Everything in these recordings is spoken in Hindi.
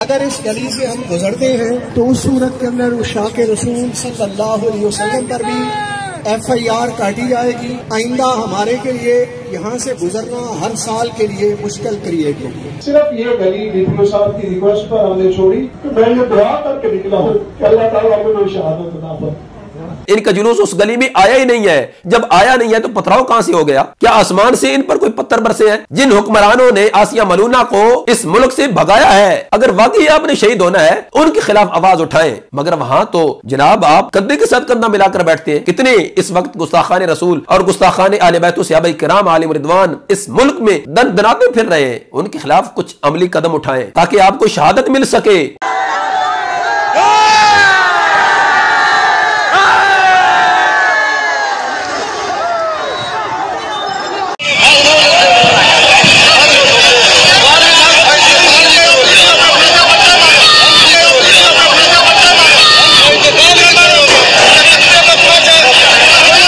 अगर इस गली से हम गुजरते हैं तो उस सूरत के अंदर उस शाह के रसूल सल्लल्लाहु अलैहि वसल्लम पर भी FIR काटी जाएगी। आइंदा हमारे के लिए यहाँ से गुजरना हर साल के लिए मुश्किल क्रिएट होगी। सिर्फ ये गली डीपीओ साहब की रिक्वेस्ट पर हमने छोड़ी कि मैं ये दुआ करके निकला हूँ कि अल्लाह ताला मुझे शहादत अता फरमाए। इनका जुलूस उस गली में आया ही नहीं है। जब आया नहीं है तो पथराव कहां से हो गया? क्या आसमान से इन पर कोई पत्थर बरसे हैं? जिन हुक्मरानों ने आसिया मलूना को इस मुल्क से भगाया है, अगर वाकई आपने शहीद होना है उनके खिलाफ आवाज उठाएं। मगर वहां तो जनाब आप कंधे के साथ कंधा मिलाकर बैठते हैं। कितने इस वक्त गुस्ताखान रसूल और गुस्ताखान आले बैत सहाबा किराम आलिम रिदवान इस मुल्क में दनाते फिर रहे हैं। उनके खिलाफ कुछ अमली कदम उठाएं ताकि आपको शहादत मिल सके।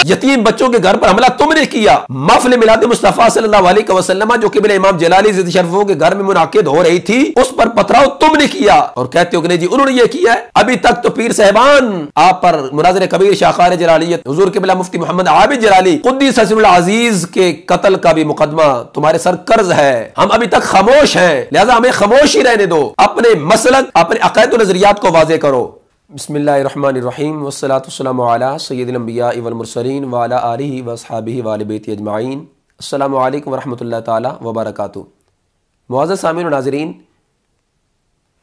यतीम बच्चों के घर पर हमला तुमने किया। महफिल मिलाद मुस्तफा सल्लल्लाहु अलैहि वसल्लम जो किबला इमाम जलाली ज़िद शरीफों के घर में मुनाकिद हो रही थी, उस पर पथराव तुमने किया और कहते हो कि नहीं जी उन्होंने ये किया है। अभी तक तो पीर साहबान आप पर मुनाज़िर कबीर शाखार जलालियत हुजूर किबला मुफ्ती मोहम्मद आबिद जलाली कुद्दीस सिर्रुल अज़ीज़ के कत्ल का भी मुकदमा तुम्हारे सर कर्ज है। हम अभी तक खामोश हैं, लिहाजा हमें खामोश ही रहने दो। अपने मसलक अपने अक़ायद व नज़रियात को वाज़े करो। बिस्मिल्लाहिर्रहमानिर्रहीम वस्सलातुस्सलामु अला सय्यिदिल अंबिया वल मुरसलीन व अला आलिहि व अस्हाबिहि व अहले बैति अजमाइन। अस्सलामु अलैकुम व रहमतुल्लाहि ताला व बरकातुहू। मुअज़्ज़ज़ सामीन व नाज़रीन,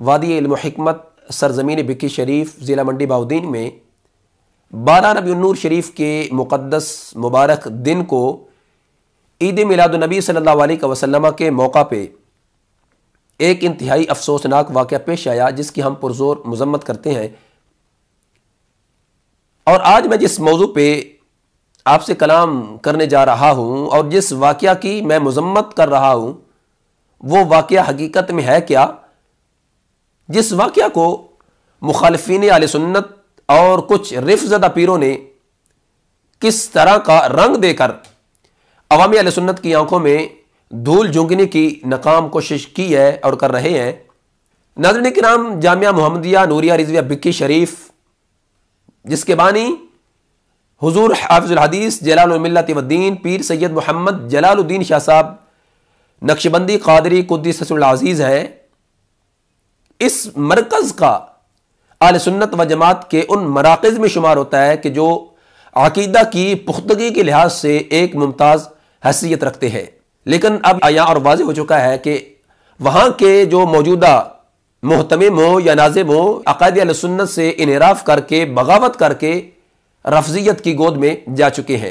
वादी इल्म व हिकमत सरज़मीन बिक्की शरीफ ज़िला मंडी बहाउद्दीन में 12 रबीउन नूर शरीफ के मुक़द्दस मुबारक दिन को ईद मिलादुन नबी सल्लल्लाहु अलैहि वसल्लम के मौका पे एक इंतहाई अफसोसनाक वाक़या पेश आया जिसकी हम पुरज़ोर मज़म्मत करते हैं। और आज मैं जिस मौजू पे आपसे कलाम करने जा रहा हूँ और जिस वाक़या की मैं मज़म्मत कर रहा हूँ वो वाक़या हकीकत में है क्या, जिस वाक़या को मुखालिफीन आले सुन्नत और कुछ रिफ़ज़दा पीरों ने किस तरह का रंग देकर अवामी आले सुन्नत की आंखों में धूल झोंकने की नाकाम कोशिश की है और कर रहे हैं। नाज़रीन किराम, जामिया मुहम्मदिया नूरिया रिज़विया बिक्की शरीफ जिसके बानी हुजूर हाफिज़ुल हदीस जलालुल मिल्लत व दीन पीर सैयद मोहम्मद जलालुद्दीन शाह साहब नक्शबंदी क़ादरी कुद्दीस सिर्रुल अज़ीज़ है, इस मरकज़ का आले सुन्नत व जमात के उन मराकिज़ में शुमार होता है कि जो अक़ीदा की पुख्तगी के लिहाज से एक मुमताज़ हैसियत रखते हैं। लेकिन अब आया और वाज़ेह हो चुका है कि वहाँ के जो मौजूदा मोहतमिम हो या नाज़िम हो अक़ायद अहले सुन्नत से इनहराफ करके बगावत करके रफ़ज़ियत की गोद में जा चुके हैं।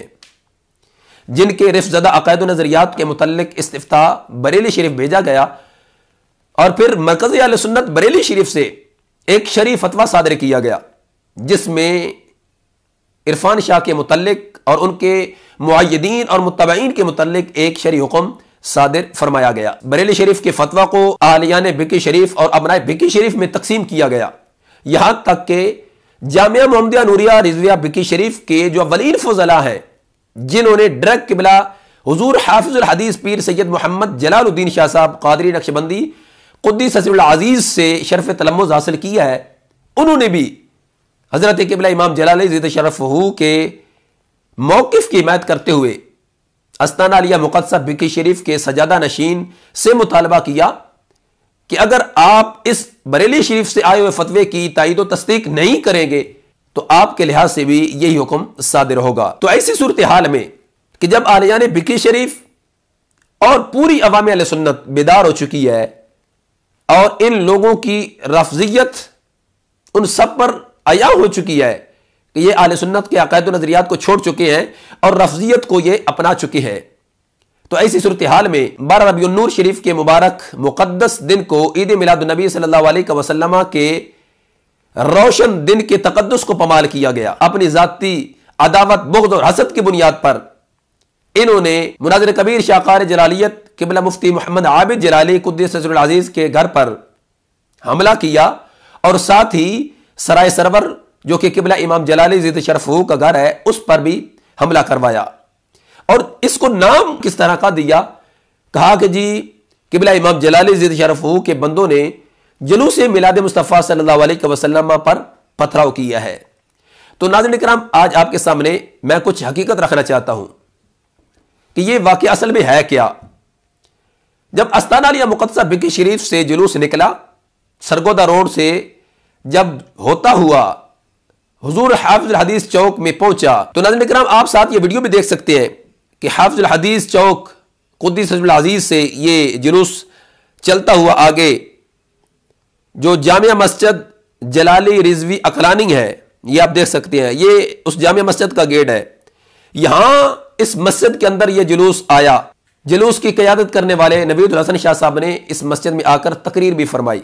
जिनके रिफ़ज़दा अक़ायद व नज़रियात के मुतल्लिक़ इस्तिफ़्ता बरेली शरीफ भेजा गया और फिर मरकज़ी अहले सुन्नत बरेली शरीफ से एक शरई फतवा सादर किया गया जिसमें इरफान शाह के मुतल्लिक़ और उनके मुअय्यदीन और मुत्तबईन के मुतल्लिक़ एक शरई हुक्म सादिर फरमाया गया। बरेली शरीफ के फतवा को आलियान बिक्की शरीफ और अबनाए बिक्की शरीफ में तकसीम किया गया। यहां तक कि जामिया मुहम्मदिया नूरिया रिज़विया बिक्की शरीफ के जो अव्वलीन फ़ुज़ला हैं जिन्होंने डायरेक्ट किबला हुजूर हाफिज़ुल हदीस पीर सैयद मोहम्मद जलालुद्दीन शाह साहब क़ादरी नक्शबंदी कुद्दीस सिर्रुल अज़ीज़ से शरफ़ तलम्मुज़ हासिल किया है, उन्होंने भी हज़रत किबला इमाम जलाली ज़िद शरफ़हू के मौक़िफ़ की हिमायत करते हुए अस्ताना अलिया मुक़द्दसा बिक्की शरीफ के सजादा नशीन से मुतालबा किया कि अगर आप इस बरेली शरीफ से आए हुए फतवे की तायीद व तस्दीक नहीं करेंगे तो आपके लिहाज से भी यही हुक्म सादिर होगा। तो ऐसी सूरत हाल में कि जब आलियान बिक्की शरीफ और पूरी अवामी अहले सुन्नत बेदार हो चुकी है और इन लोगों की रफ़ज़ियत उन सब पर आया हो चुकी है कि ये आले सुन्नत के अक़ायद व नज़रियात को छोड़ चुके हैं और रफ़ज़ियत को ये अपना चुके हैं, तो ऐसी सूरत हाल में 12 रबीउन नूर शरीफ के मुबारक मुक़द्दस दिन को ईद मिलादुन नबी सल्लल्लाहु अलैहि वसल्लम के रोशन दिन के तक़द्दुस को पमाल किया गया। अपनी ज़ाती अदावत बुग़्ज़ और हसद की बुनियाद पर इन्होंने मुनाज़िर कबीर शाखार जलालियत किबला मुफ्ती मोहम्मद आबिद जलाली कुद्दीस सिर्रुल अज़ीज़ के घर पर हमला किया और साथ ही सराय सरवर जो कि किबला इमाम जलाली ज़िद शरफ़हू का घर है उस पर भी हमला करवाया। और इसको नाम किस तरह का दिया, कहा कि जी किबला इमाम जलाली ज़िद शरफ़हू के बंदों ने जुलूस मिलाद मुस्तफ़ा सल्लल्लाहु अलैहि वसल्लम पर पथराव किया है। तो नाज़रीन इकराम, आज आपके सामने मैं कुछ हकीकत रखना चाहता हूं कि यह वाक़या असल में है क्या। जब अस्ताना आलिया मुक़द्दसा बिकी शरीफ से जुलूस निकला, सरगोदा रोड से जब होता हुआ हुजूर हाफिजुल हदीस चौक में पहुंचा, तो नाज़रीन इकराम आप साथ ये वीडियो भी देख सकते हैं कि हाफिजुल हदीस चौक कुद्दीसहुल अज़ीज़ से ये जुलूस चलता हुआ आगे जो जामिया मस्जिद जलाली रिजवी अकलानी है, ये आप देख सकते हैं, ये उस जामिया मस्जिद का गेट है। यहां इस मस्जिद के अंदर यह जुलूस आया। जुलूस की क़यादत करने वाले नवीदुल हसन शाह साहब ने इस मस्जिद में आकर तकरीर भी फरमाई,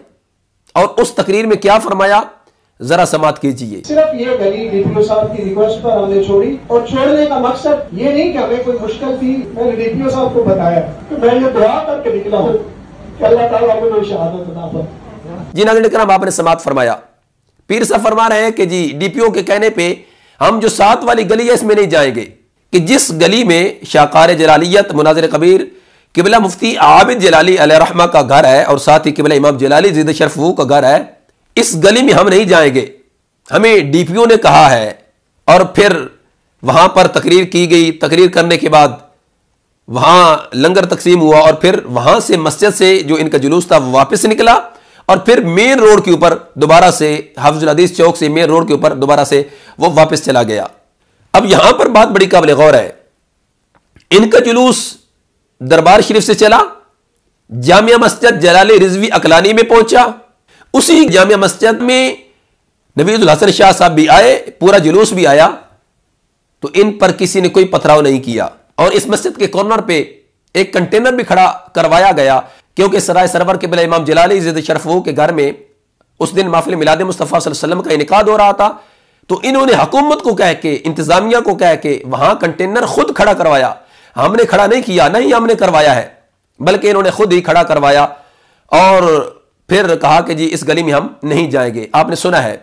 और उस तकरीर में क्या फरमाया जरा समात कीजिए। सिर्फ ये गली डीपीओ साहब की रिक्वेस्ट पर हमने छोड़ी, और छोड़ने का मकसद ये नहीं कि हमें कोई मुश्किल थी। मैंने डीपीओ साहब को बताया कि मैं ये दुआ करके निकला हूँ कि अल्लाह ताला मुझे शहादत अता फरमाए। जी नाज़रीन इकराम, आपने समात फरमाया। पीर साहब फरमा रहे हैं कि जी डीपीओ के कहने पे हम जो 7 वाली गली है इसमें नहीं जाएंगे, कि जिस गली में शाहकार जलालियत मुनाज़िर कबीर किबला मुफ्ती आबिद जलाली अलैहिर्रहमा का घर है और साथ ही किबला इमाम जलाली ज़िद शरफ़ू का घर है, इस गली में हम नहीं जाएंगे। हमें डीपीओ ने कहा है, और फिर वहां पर तकरीर की गई। तकरीर करने के बाद वहां लंगर तकसीम हुआ, और फिर वहां से मस्जिद से जो इनका जुलूस था वो वापस निकला, और फिर मेन रोड के ऊपर दोबारा से हाफिजुल हदीस चौक से मेन रोड के ऊपर दोबारा से वो वापस चला गया। अब यहां पर बात बड़ी काबिल गौर है, इनका जुलूस दरबार शरीफ से चला, जामिया मस्जिद जलाली रिजवी अकलानी में पहुंचा। उसी जामिया मस्जिद में नवीदुल हसन शाह साहब भी आए, पूरा जुलूस भी आया, तो इन पर किसी ने कोई पथराव नहीं किया। और इस मस्जिद के कॉर्नर पे एक कंटेनर भी खड़ा करवाया गया, क्योंकि सराय सरवर के बिला इमाम जलाली ज़िद शरफ़ू के घर में उस दिन महफ़िल मिलाद मुस्तफ़ा सल्लल्लाहु अलैहि वसल्लम का इनेकाद हो रहा था। तो इन्होंने हुकूमत को कह के, इंतजामिया को कह के वहां कंटेनर खुद खड़ा करवाया। हमने खड़ा नहीं किया, नहीं हमने करवाया है, बल्कि इन्होंने खुद ही खड़ा करवाया, और फिर कहा कि जी इस गली में हम नहीं जाएंगे। आपने सुना है।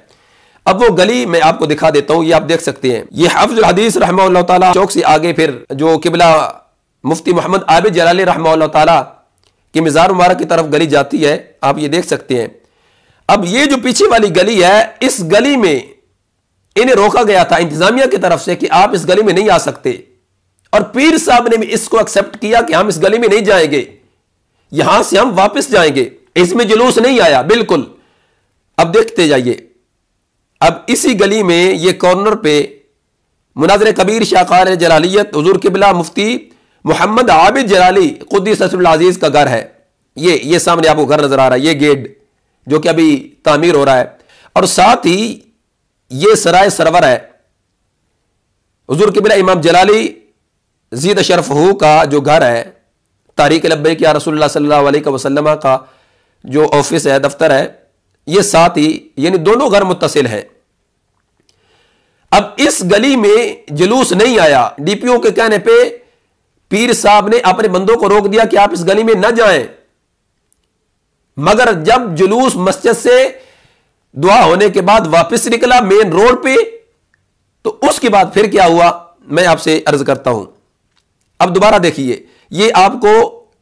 अब वो गली मैं आपको दिखा देता हूं, ये आप देख सकते हैं। ये हाफिजुल हदीस रहमहुल्लाह ताला चौक से आगे फिर जो किबला मुफ्ती मोहम्मद आबिद जलाली रहमहुल्लाह ताला की मिज़ार मुबारक की तरफ गली जाती है, आप ये देख सकते हैं। अब ये जो पीछे वाली गली है, इस गली में इन्हें रोका गया था इंतजामिया की तरफ से कि आप इस गली में नहीं आ सकते, और पीर साहब ने भी इसको एक्सेप्ट किया कि हम इस गली में नहीं जाएंगे, यहां से हम वापस जाएंगे, इसमें जुलूस नहीं आया बिल्कुल। अब देखते जाइए। अब इसी गली में ये कॉर्नर पे मुनाज़िर कबीर शाहकार जलालियत हुजूर किबला मुफ्ती मोहम्मद आबिद जलाली कुद्दीसहुल अज़ीज़ का घर है। ये सामने आपको घर नजर आ रहा है, ये गेट जो कि अभी तामीर हो रहा है, और साथ ही ये सराय सरवर है हुजूर किबला इमाम जलाली ज़िद शरफ़ू का जो घर है, तारीक़ लब्बैक या रसूलुल्लाह सल्लल्लाहु अलैहि वसल्लम का जो ऑफिस है, दफ्तर है, ये साथ ही यानी दोनों घर मुत्तसिल है। अब इस गली में जुलूस नहीं आया। डीपीओ के कहने पे पीर साहब ने अपने बंदों को रोक दिया कि आप इस गली में न जाएं, मगर जब जुलूस मस्जिद से दुआ होने के बाद वापस निकला मेन रोड पे, तो उसके बाद फिर क्या हुआ मैं आपसे अर्ज करता हूं। अब दोबारा देखिए, ये आपको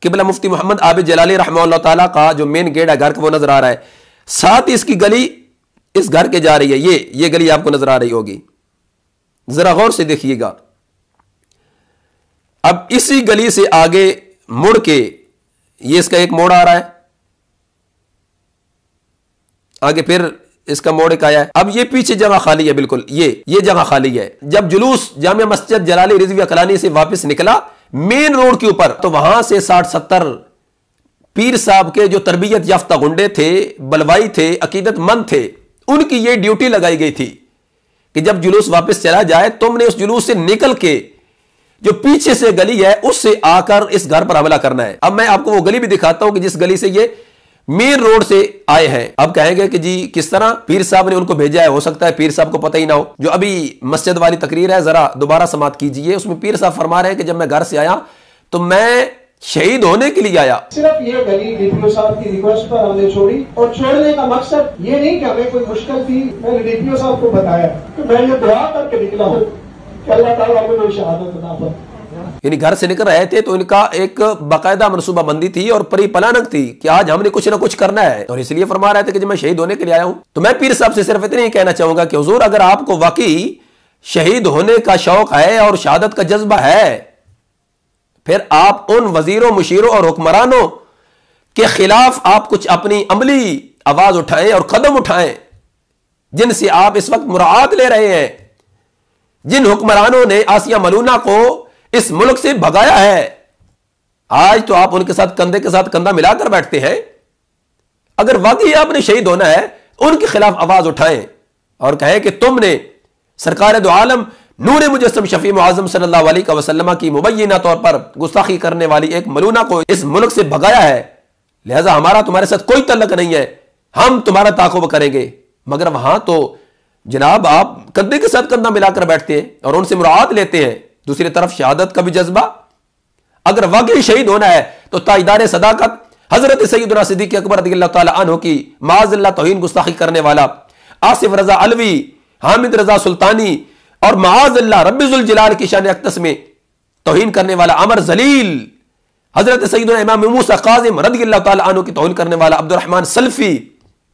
किबला मुफ्ती मोहम्मद आबिद जलाली रहमहुल्लाह ताला का जो मेन गेट है घर का वो नजर आ रहा है, साथ ही इसकी गली इस घर के जा रही है। ये गली आपको नजर आ रही होगी, जरा गौर से देखिएगा। अब इसी गली से आगे मुड़ के ये इसका एक मोड़ आ रहा है, आगे फिर इसका मोड़ एक आया है। अब ये पीछे जगह खाली है, बिल्कुल ये जगह खाली है। जब जुलूस जामिया मस्जिद जलाली रिजवी अकलानी से वापस निकला मेन रोड के ऊपर, तो वहां से 60-70 पीर साहब के जो तरबियत याफ्ता गुंडे थे, बलवाई थे, अकीदतमंद थे, उनकी ये ड्यूटी लगाई गई थी कि जब जुलूस वापस चला जाए, तुमने उस जुलूस से निकल के जो पीछे से गली है उससे आकर इस घर पर हमला करना है। अब मैं आपको वो गली भी दिखाता हूं कि जिस गली से ये मेन रोड से आए हैं। अब कहेंगे कि जी किस तरह पीर साहब ने उनको भेजा है, हो सकता है पीर साहब को पता ही ना हो। जो अभी मस्जिद वाली तकरीर है, जरा दोबारा समात कीजिए। उसमें पीर साहब फरमा रहे हैं कि जब मैं घर से आया तो मैं शहीद होने के लिए आया। सिर्फ ये गली डीपीओ साहब की रिक्वेस्ट पर हमने छोड़ी, और छोड़ने का मकसद ये नहीं कि हमें कोई मुश्किल थी। मैंने डीपीओ साहब को बताया कि मैं ये दुआ करके निकला हूँ कि अल्लाह ताला मुझे शहादत अता फरमाए। यानी घर से निकल रहे थे तो इनका एक बाकायदा मनसूबाबंदी थी और परिपलानक थी कि आज हमने कुछ ना कुछ करना है, और इसलिए फरमा रहे थे कि जब मैं शहीद होने के लिए आया हूं। तो मैं पीर साहब से सिर्फ इतना ही कहना चाहूंगा कि हुजूर, अगर आपको वाकई शहीद होने का शौक है और शहादत का जज्बा है, फिर आप उन वजीरों, मुशीरों और हुक्मरानों के खिलाफ आप कुछ अपनी अमली आवाज उठाएं और कदम उठाएं जिनसे आप इस वक्त मुराद ले रहे हैं। जिन हुक्मरानों ने आसिया मलूना को इस मुल्क से भगाया है, आज तो आप उनके साथ कंधे के साथ कंधा मिलाकर बैठते हैं। अगर वाकई आपने शहीद होना है, उनके खिलाफ आवाज उठाएं और कहें कि तुमने सरकार दो आलम नूर मुजस्सम शफी मुआज़्ज़म सल्लल्लाहु अलैहि वसल्लम की मुबय्यना तौर पर गुस्ताखी करने वाली एक मलूना को इस मुल्क से भगाया है, लिहाजा हमारा तुम्हारे साथ कोई तल्लक नहीं है, हम तुम्हारा ताक़ुब करेंगे। मगर वहां तो जनाब आप कंधे के साथ कंधा मिलाकर बैठते हैं और उनसे मुराद लेते हैं। दूसरी तरफ शहादत का भी जज्बा, अगर वाकई शहीद होना है तो ताइदार सदाकत हजरत सैयदना सिद्दीक़ अकबर रज़ियल्लाहु ताला अन्हु की माज़अल्लाह तौहीन गुस्ताखी करने वाला आसिफ रजा अलवी, हामिद रजा सुल्तानी और माज़अल्लाह रब्बिजुल जलाल की शान अक़दस में तौहीन करने वाला अमर जलील हजरत सैयदना इमाम मूसा काज़िम रज़ियल्लाहु ताला अन्हु की तौहीन करने वाला अब्दुर्रहमान सल्फी,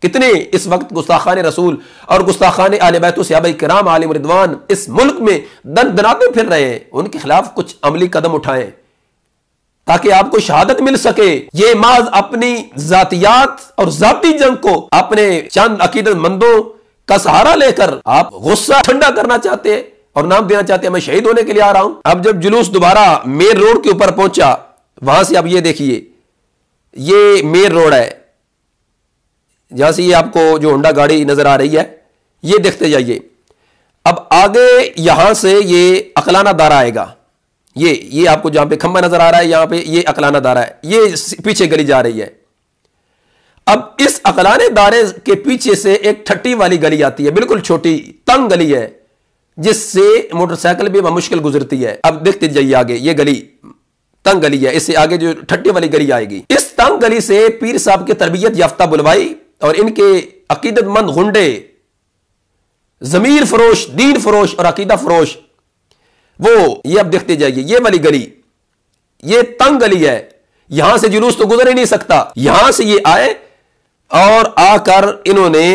कितने इस वक्त गुस्ताखान रसूल और गुस्ताखान आले बैत सहाबा किराम आलिम रिदवान इस मुल्क में दनाते फिर रहे हैं। उनके खिलाफ कुछ अमली कदम उठाएं ताकि आपको शहादत मिल सके। ये माज अपनी जातियात और जाती जंग को अपने चंद अकीदतमंदों का सहारा लेकर आप गुस्सा ठंडा करना चाहते हैं और नाम देना चाहते हैं मैं शहीद होने के लिए आ रहा हूं। अब जब जुलूस दोबारा मेन रोड के ऊपर पहुंचा, वहां से अब ये देखिए, ये मेन रोड है, जहां से ये आपको जो होंडा गाड़ी नजर आ रही है, ये देखते जाइए। अब आगे यहां से ये अकलाना दारा आएगा, ये आपको जहां पे खंबा नजर आ रहा है, यहां पे ये अकलाना दारा है, ये पीछे गली जा रही है। अब इस अकलाने दारे के पीछे से एक ठट्टी वाली गली आती है, बिल्कुल छोटी तंग गली है जिससे मोटरसाइकिल भी मुश्किल गुजरती है। अब देखते जाइए आगे, ये गली तंग गली है, इससे आगे जो ठट्टी वाली गली आएगी। इस तंग गली से पीर साहब की तरबियत याफ्ता बुलवाई और इनके अकीदतमंद गुंडे, जमीर फरोश, दीन फरोश और अकीदा फरोश, वो ये अब देखते जाइए, ये वाली गली, ये तंग गली है, यहां से जुलूस तो गुजर ही नहीं सकता। यहां से ये आए और आकर इन्होंने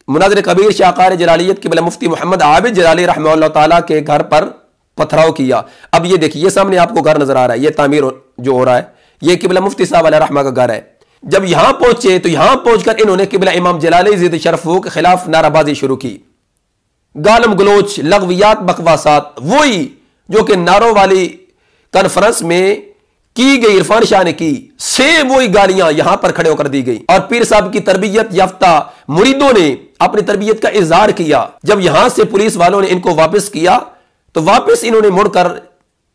मुनाज़िर कबीर शाहकार जलालियत क़िबला मुफ्ती मोहम्मद आबिद जलाली रहमतुल्लाह ताला के घर पर पथराव किया। अब ये देखिए, ये सामने आपको घर नजर आ रहा है, ये तामीर जो हो रहा है, ये क़िबला मुफ्ती साहब अलैहि रहमा का घर है। जब यहां पहुंचे तो यहां पहुंचकर इन्होंने क़िबला इमाम जलाली ज़िद शरफू के खिलाफ नाराबाजी शुरू की, गालम गलोच, लग़वियात, बकवासात, वही जो कि नारों वाली कॉन्फ्रेंस में की गई, इरफान शाह ने की, सेम वही गालियां यहां पर खड़े होकर दी गई। और पीर साहब की तरबियत याफ्ता मुरीदों ने अपनी तरबियत का इजहार किया। जब यहां से पुलिस वालों ने इनको वापस किया तो वापस इन्होंने मुड़कर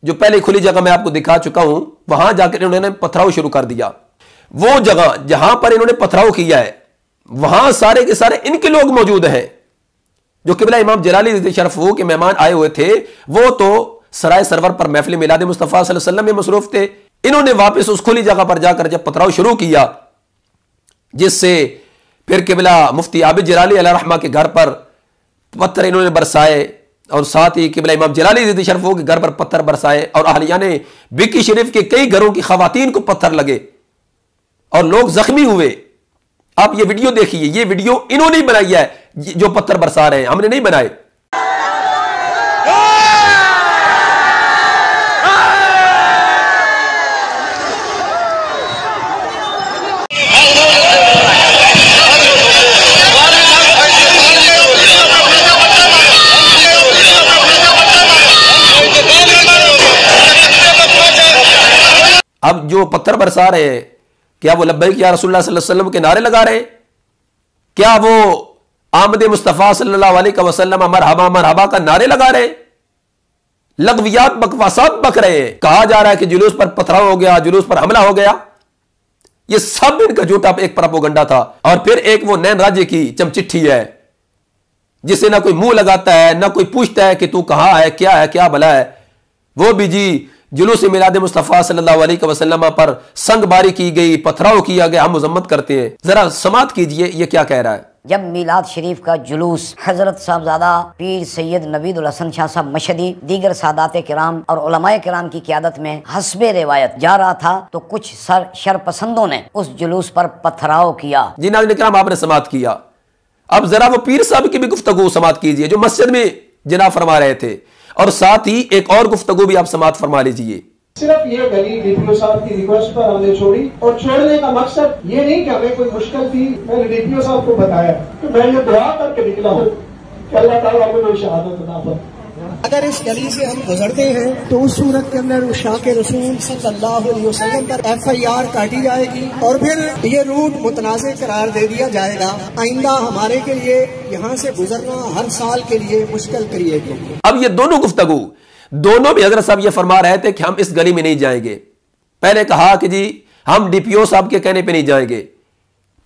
जो पहले खुली जगह मैं आपको दिखा चुका हूं, वहां जाकर इन्होंने पथराव शुरू कर दिया। वो जगह जहां पर इन्होंने पथराव किया है, वहां सारे के सारे इनके लोग मौजूद हैं। जो क़िबला इमाम जलाली शरफू के मेहमान आए हुए थे, वो तो सराय सरवर पर महफिल मिलाद मुस्तफ़ा सल्लल्लाहु अलैहि वसल्लम में मसरूफ थे। इन्होंने वापस उस खुली जगह पर जाकर जब पथराव शुरू किया, जिससे फिर क़िबला मुफ्ती आबिद जलाली अलैहि रहमा के घर पर पत्थर इन्होंने बरसाए और साथ ही क़िबला इमाम जलाली शरफू के घर पर पत्थर बरसाए और अहलिया ने बिकी शरीफ के कई घरों की खवातीन को पत्थर लगे और लोग जख्मी हुए। आप ये वीडियो देखिए, ये वीडियो इन्होंने बनाई है जो पत्थर बरसा रहे हैं, हमने नहीं बनाए। अब जो पत्थर बरसा रहे हैं, क्या वो लब्बैक या रसूलुल्लाह सल्लल्लाहु अलैहि वसल्लम के नारे लगा रहे हैं? क्या वो आमद मुस्तफ़ा सल्लल्लाहु अलैहि वसल्लम मरहबा मरहबा का नारे लगा रहे हैं? लग़वियात, बकवासात बक रहे हैं। कहा जा रहा है कि जुलूस पर पथराव हो गया, जुलूस पर हमला हो गया। ये सब इनका झूठा एक प्रोपेगेंडा था। और फिर एक वो नैन राज्य की चमचिट्ठी है जिसे ना कोई मुंह लगाता है, ना कोई पूछता है कि तू कहां है, क्या भला है। वो भी जी जुलूस मिलाद मुस्तफ़ा सल्लल्लाहु अलैहि वसल्लम पर संगबारी की गई, पथराव किया गया, हम मजम्मत करते हैं। जरा समात कीजिए ये क्या कह रहा है। जब मीलाद शरीफ का जुलूस हजरत साहबजादा पीर सैयद नवीदुल हसन शाह साहब मशदी दीगर सादात किराम और उलमाए किराम की क़ियादत में हस्बे रिवायत जा रहा था तो कुछ शरपसंदों ने उस जुलूस पर पथराव किया। जी नाज़रीन किराम, आपने समाअत किया। अब जरा वो पीर साहब की भी गुफ्तगू समाअत कीजिए जो मस्जिद में जना फरमा रहे थे, और साथ ही एक और गुफ्तगू भी आप समाअत फरमा लीजिए। सिर्फ ये गली डीपीओ साहब की रिक्वेस्ट पर हमने छोड़ी, और छोड़ने का मकसद ये नहीं कि हमें कोई मुश्किल थी। मैंने डीपीओ साहब को बताया कि मैं ये दुआ करके निकला हूँ कि अल्लाह ताला मुझे शहादत अता फरमाए। अगर इस गली से हम गुजरते हैं तो उस सूरत के अंदर शाके रसूल सल्लल्लाहु अलैहि वसल्लम पर FIR काटी जाएगी और फिर ये रूट मुतनाज़े करार दे दिया जाएगा। आइंदा हमारे के लिए यहाँ से गुजरना हर साल के लिए मुश्किल क्रिएट होगी। अब ये दोनों गुफ्तगू दोनों भी हजरत साहब ये फरमा रहे थे कि हम इस गली में नहीं जाएंगे। पहले कहा कि जी हम DPO साहब के कहने पे नहीं जाएंगे,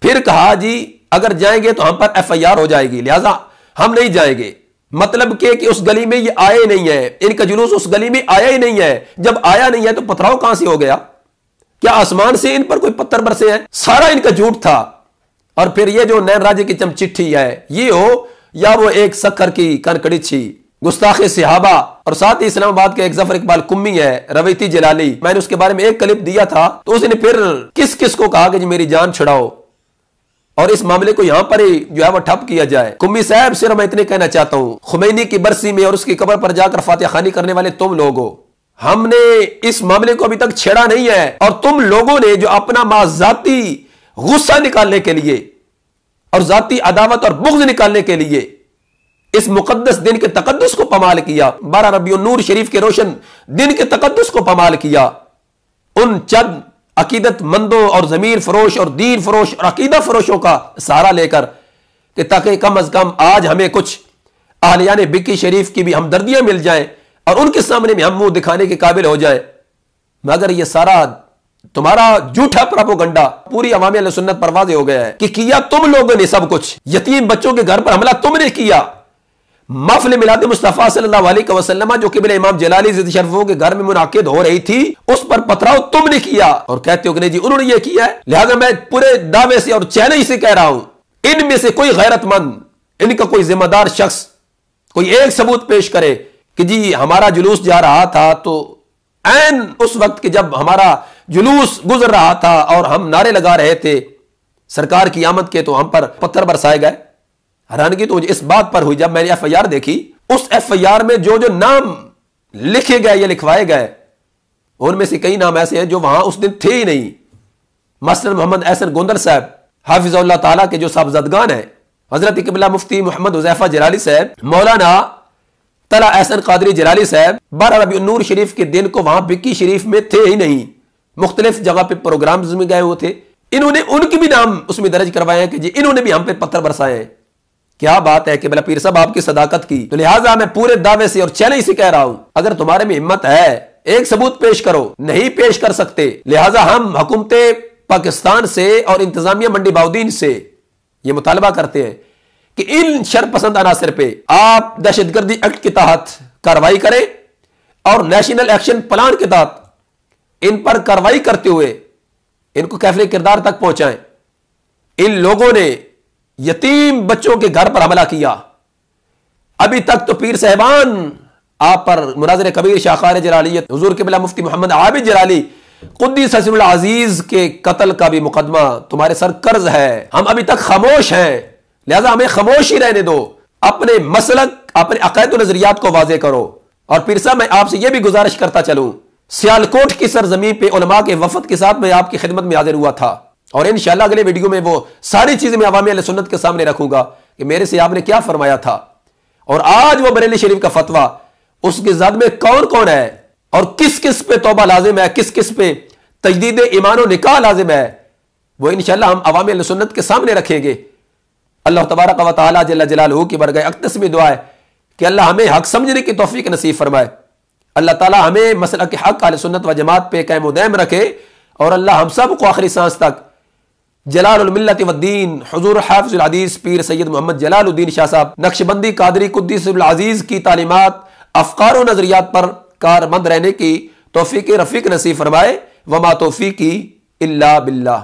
फिर कहा जी अगर जाएंगे तो हम पर FIR हो जाएगी, लिहाजा हम नहीं जाएंगे। मतलब कि उस गली में ये आए नहीं है, इनका जुलूस उस गली में आया ही नहीं है। जब आया नहीं है तो पथराव कहां से हो गया? क्या आसमान से इन पर कोई पत्थर बरसे हैं? सारा इनका झूठ था। और फिर ये जो नैन राजे की चमचिट्ठी है ये हो या वो एक शक्कर की कनकड़ी छी गुस्ताखे सहाबा, और साथ ही इस्लामाबाद के एक जफर इकबाल कुम्मी है रवैती जलाली, मैंने उसके बारे में एक क्लिप दिया था तो उसने फिर किस किस को कहा कि जी मेरी जान छुड़ाओ और इस मामले को यहां पर ही जो है वो ठप किया जाए। कुम्मी साहब सिर्फ मैं इतने कहना चाहता हूं, खुमैनी की बरसी में और उसकी कब्र पर जाकर फातिहा खानी करने वाले तुम लोग हो। हमने इस मामले को अभी तक छेड़ा नहीं है, और तुम लोगों ने जो अपना माजाती गुस्सा निकालने के लिए और जाती अदावत और बुग़्ज़ निकालने के लिए इस मुकद्दस दिन के तकद्दुस को पमाल किया, 12 रबीउन नूर शरीफ के रोशन दिन के तकद्दुस को पमाल किया, उन चंद अकीदत मंदों और जमीर फरोश और दीन फरोश और अकीदा फरोशों का सहारा लेकर कि ताकि कम अज कम आज हमें कुछ आहलियाने बिक्की शरीफ की भी हमदर्दियां मिल जाएं और उनके सामने भी हम मुंह दिखाने के काबिल हो जाए। मगर यह सारा तुम्हारा झूठा प्रोपेगेंडा पूरी अवामी अहले सुन्नत पर वाज़ेह हो गया है कि किया तुम लोगों ने सब कुछ। यतीम बच्चों के घर पर हमला तुमने किया। महफिल मिलाद मुस्तफा सल्लल्लाहु अलैहि वसल्लम जो किबला इमाम जलाली ज़िद शरीफों के घर में मुनाकिद हो रही थी उस पर पथराव तुमने किया, और कहते हो कि नहीं जी उन्होंने ये किया है। लिहाजा मैं पूरे दावे से और चैलेंज से कह रहा हूं, इनमें से कोई गैरतमंद, इनका कोई जिम्मेदार शख्स कोई एक सबूत पेश करे कि जी हमारा जुलूस जा रहा था तो ऐन उस वक्त के जब हमारा जुलूस गुजर रहा था और हम नारे लगा रहे थे सरकार की आमद के, तो हम पर पत्थर बरसाए गए। हैरानगी तो इस बात पर हुई जब मैंने FIR देखी, उस FIR में जो जो नाम लिखे गए या लिखवाए गए उनमें से कई नाम ऐसे हैं जो वहां उस दिन थे ही नहीं। मसलन मोहम्मद एहसन गोंदल साहब हाफिज़हुल्लाह ताला के जो साहबजादगान है, हजरत किबला मुफ्ती मोहम्मद हुज़ैफा जलाली साहब, मौलाना तला एहसन कादरी जलाली साहब 12 रबीउन नूर शरीफ के दिन को वहां बिक्की शरीफ में थे ही नहीं, मुख्तलिफ जगह पे प्रोग्राम्स में गए हुए थे। इन्होंने उनके भी नाम उसमें दर्ज करवाए हैं कि जी इन्होंने भी हम पे पत्थर बरसाए हैं। क्या बात है कि भला पीर साहब आपकी सदाकत की। तो लिहाजा मैं पूरे दावे से और चैलेंज से कह रहा हूं, अगर तुम्हारे में हिम्मत है एक सबूत पेश करो। नहीं पेश कर सकते, लिहाजा हम हुकूमत पाकिस्तान से और इंतजामिया मंडी बाउद्दीन से यह मुतालबा करते हैं कि इन शरपसंद अनासर पे आप दहशतगर्दी एक्ट के तहत कार्रवाई करें और नेशनल एक्शन प्लान के तहत इन पर कार्रवाई करते हुए इनको कैफले किरदार तक पहुंचाएं। इन लोगों ने यतीम बच्चों के घर पर हमला किया। अभी तक तो पीर साहबान आप पर मुनाज़िर कबीर शाखार जलालियत हुजूर किबला मुफ्ती मोहम्मद आबिद जलाली कुद्दीस सिर्रुल अजीज के कत्ल का भी मुकदमा तुम्हारे सर कर्ज है। हम अभी तक खामोश हैं, लिहाजा हमें खामोश ही रहने दो। अपने मसलक अपने अक़ायद और नजरियात को वाज़ेह करो। और पीर साहब मैं आपसे यह भी गुजारिश करता चलूं, सियालकोट की सरजमीन पे उलमा के वफद के साथ मैं आपकी खिदमत में हाजिर हुआ था और इंशाअल्लाह अगले वीडियो में वो सारी चीजें मैं अवामी अहले सुन्नत के सामने रखूंगा कि मेरे से आपने क्या फरमाया था। और आज वो बरेली शरीफ का फतवा उसके ज़द में कौन कौन है और किस किस पे तौबा लाजिम है, किस किस पे तजदीद ईमान और निकाह लाजिम है, वो इंशाअल्लाह हम अवामी अहले सुन्नत के सामने रखेंगे। अल्लाह तबारक व तआला जल्ल जलालहू की बरगाह अक़दस में दुआ है कि अल्लाह हमें हक समझने की तौफीक नसीब फरमाए। अल्लाह ताला हमें मसलक हक अहले सुन्नत व जमात पे कायम व दायम रखे और अल्लाह हम सब को आखिरी सांस तक जलालुल मिल्लत व दीन हुजूर हाफिजुल हदीस पीर सैयद मोहम्मद जलालुद्दीन शाह साहब नक्शबंदी कादरी कुद्दीसुल अजीज की तालीमात अफकार और नजरियात पर कारमंद रहने की तौफीक रफीक नसीब फरमाए। वमा तौफीकी इल्ला बिल्लाह।